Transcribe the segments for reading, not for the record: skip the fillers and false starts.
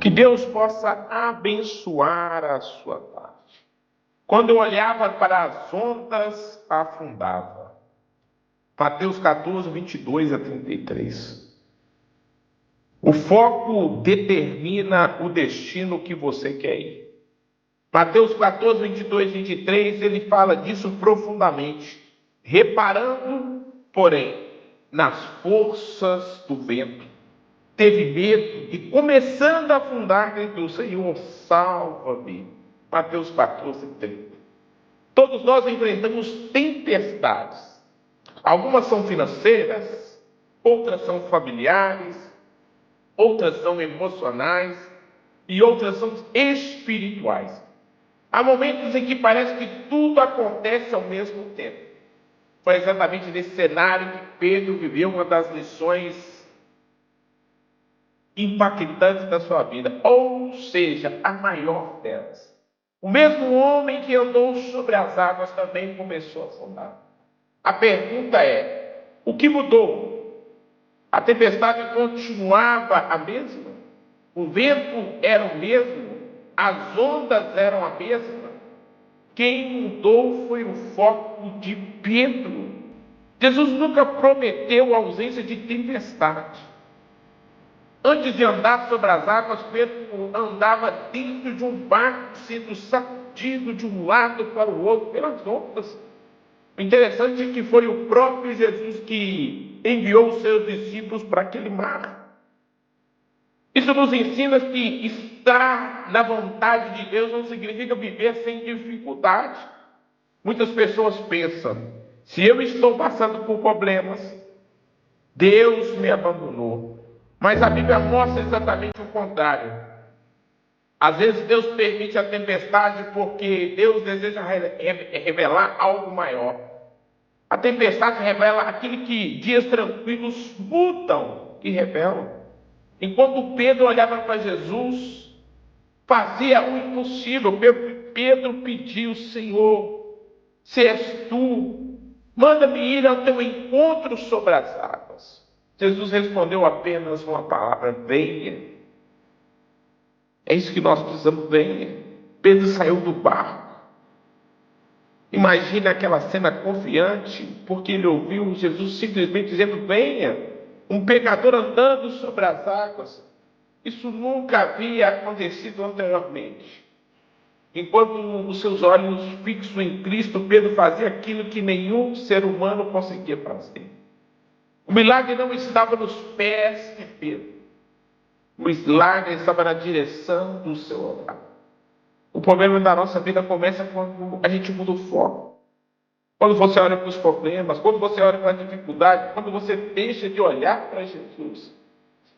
Que Deus possa abençoar a sua tarde. Quando eu olhava para as ondas, afundava. Mateus 14, 22 a 33. O foco determina o destino que você quer ir. Mateus 14, 22 e 23, ele fala disso profundamente. Reparando, porém, nas forças do vento, teve medo e, começando a afundar, gritou: Senhor, salva-me. Mateus 14, 30. Todos nós enfrentamos tempestades. Algumas são financeiras, outras são familiares, outras são emocionais e outras são espirituais. Há momentos em que parece que tudo acontece ao mesmo tempo. Foi exatamente nesse cenário que Pedro viveu uma das lições impactantes da sua vida, ou seja, a maior delas. O mesmo homem que andou sobre as águas também começou a afundar. A pergunta é: o que mudou? A tempestade continuava a mesma? O vento era o mesmo? As ondas eram a mesma? Quem mudou foi o foco de Pedro. Jesus nunca prometeu a ausência de tempestade. Antes de andar sobre as águas, Pedro andava dentro de um barco, sendo sacudido de um lado para o outro pelas ondas. O interessante é que foi o próprio Jesus que enviou os seus discípulos para aquele mar. Isso nos ensina que estar na vontade de Deus não significa viver sem dificuldade. Muitas pessoas pensam: se eu estou passando por problemas, Deus me abandonou. Mas a Bíblia mostra exatamente o contrário. Às vezes Deus permite a tempestade porque Deus deseja revelar algo maior. A tempestade revela aquilo que dias tranquilos mudam e revelam. Enquanto Pedro olhava para Jesus, fazia o impossível. Pedro pediu: Senhor, se és tu, manda-me ir ao teu encontro sobre as águas. Jesus respondeu apenas uma palavra: venha. É isso que nós precisamos: venha. Pedro saiu do barco. Imagina aquela cena confiante, porque ele ouviu Jesus simplesmente dizendo: venha. Um pecador andando sobre as águas. Isso nunca havia acontecido anteriormente. Enquanto os seus olhos fixos em Cristo, Pedro fazia aquilo que nenhum ser humano conseguia fazer. O milagre não estava nos pés de Pedro. O milagre estava na direção do seu olhar. O problema da nossa vida começa quando a gente muda o foco. Quando você olha para os problemas, quando você olha para a dificuldade, quando você deixa de olhar para Jesus.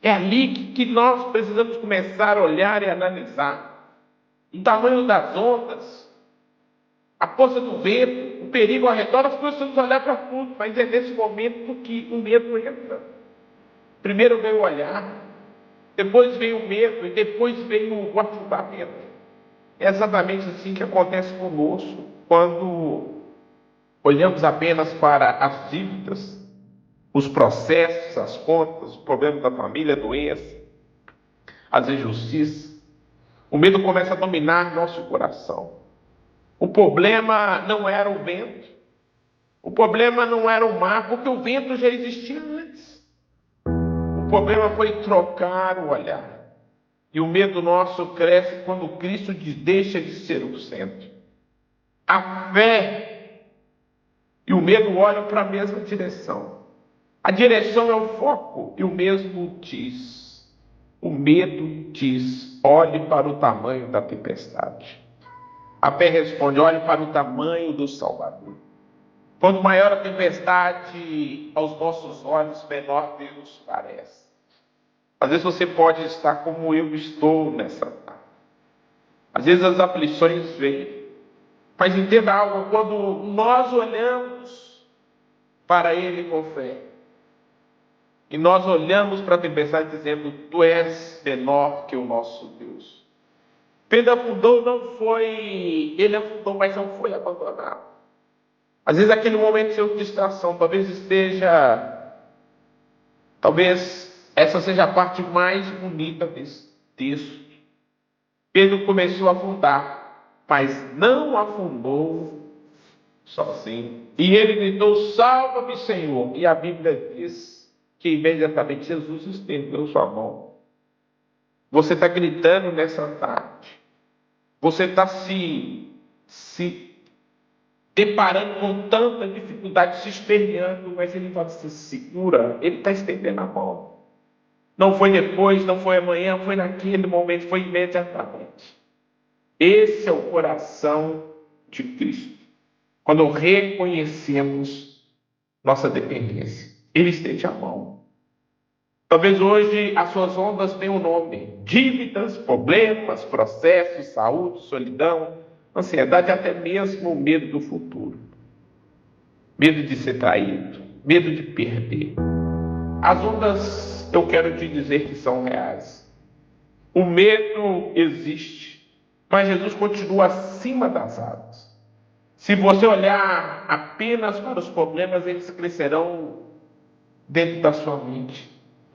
É ali que nós precisamos começar a olhar e analisar o tamanho das ondas, a força do vento, o perigo ao redor. Nós precisamos olhar para tudo, mas é nesse momento que o medo entra. Primeiro veio o olhar, depois veio o medo e depois veio o afundamento. É exatamente assim que acontece conosco quando olhamos apenas para as dívidas, os processos, as contas, os problemas da família, a doença, as injustiças. O medo começa a dominar nosso coração. O problema não era o vento. O problema não era o mar, porque o vento já existia antes. O problema foi trocar o olhar. E o medo nosso cresce quando Cristo deixa de ser o centro. A fé e o medo olham para a mesma direção. A direção é o foco, e o mesmo diz. O medo diz: olhe para o tamanho da tempestade. A fé responde: olhe para o tamanho do Salvador. Quanto maior a tempestade aos nossos olhos, menor Deus parece. Às vezes você pode estar como eu estou nessa tarde. Às vezes as aflições vêm. Mas entenda algo: quando nós olhamos para Ele com fé, e nós olhamos para a tempestade dizendo: tu és menor que o nosso Deus. Pedro afundou, ele afundou, mas não foi abandonado. Às vezes aquele momento de sua distração, talvez essa seja a parte mais bonita desse texto. Pedro começou a afundar, mas não afundou sozinho. E ele gritou: salva-me, Senhor. E a Bíblia diz que imediatamente Jesus estendeu sua mão. Você está gritando nessa tarde. Você está se deparando com tanta dificuldade, se esperneando, mas ele fala assim: segura. Ele está estendendo a mão. Não foi depois, não foi amanhã, foi naquele momento, foi imediatamente. Esse é o coração de Cristo. Quando reconhecemos nossa dependência, Ele estende a mão. Talvez hoje as suas ondas tenham um nome: dívidas, problemas, processos, saúde, solidão, ansiedade, até mesmo o medo do futuro. Medo de ser traído, medo de perder. As ondas, eu quero te dizer que são reais. O medo existe, mas Jesus continua acima das águas. Se você olhar apenas para os problemas, eles crescerão dentro da sua mente.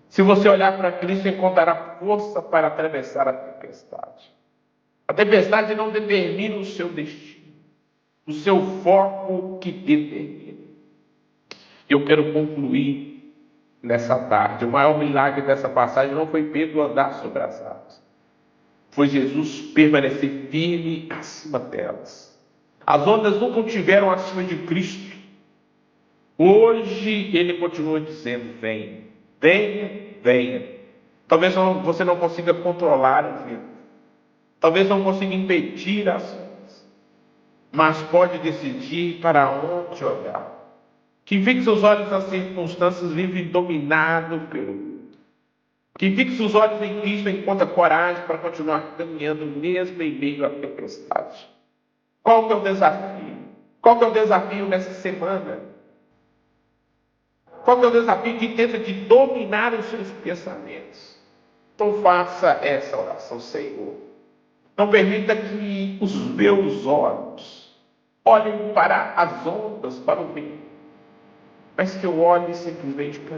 Se você olhar para Cristo, encontrará força para atravessar a tempestade. A tempestade não determina o seu destino, o seu foco que determina. Eu quero concluir nessa tarde. O maior milagre dessa passagem não foi Pedro andar sobre as águas, foi Jesus permanecer firme acima delas. As ondas nunca estiveram acima de Cristo. Hoje Ele continua dizendo: venha, venha, venha. Talvez você não consiga controlar o vento, talvez não consiga impedir as ondas, mas pode decidir para onde olhar. Quem fixa os olhos nas circunstâncias vive dominado pelo mundo. Quem fixa os olhos em Cristo encontra coragem para continuar caminhando mesmo em meio à tempestade. Qual que é o desafio? Qual que é o desafio nessa semana? Qual que é o desafio que tenta de dominar os seus pensamentos? Então faça essa oração: Senhor, não permita que os meus olhos olhem para as ondas, para o vento, mas que eu olhe simplesmente para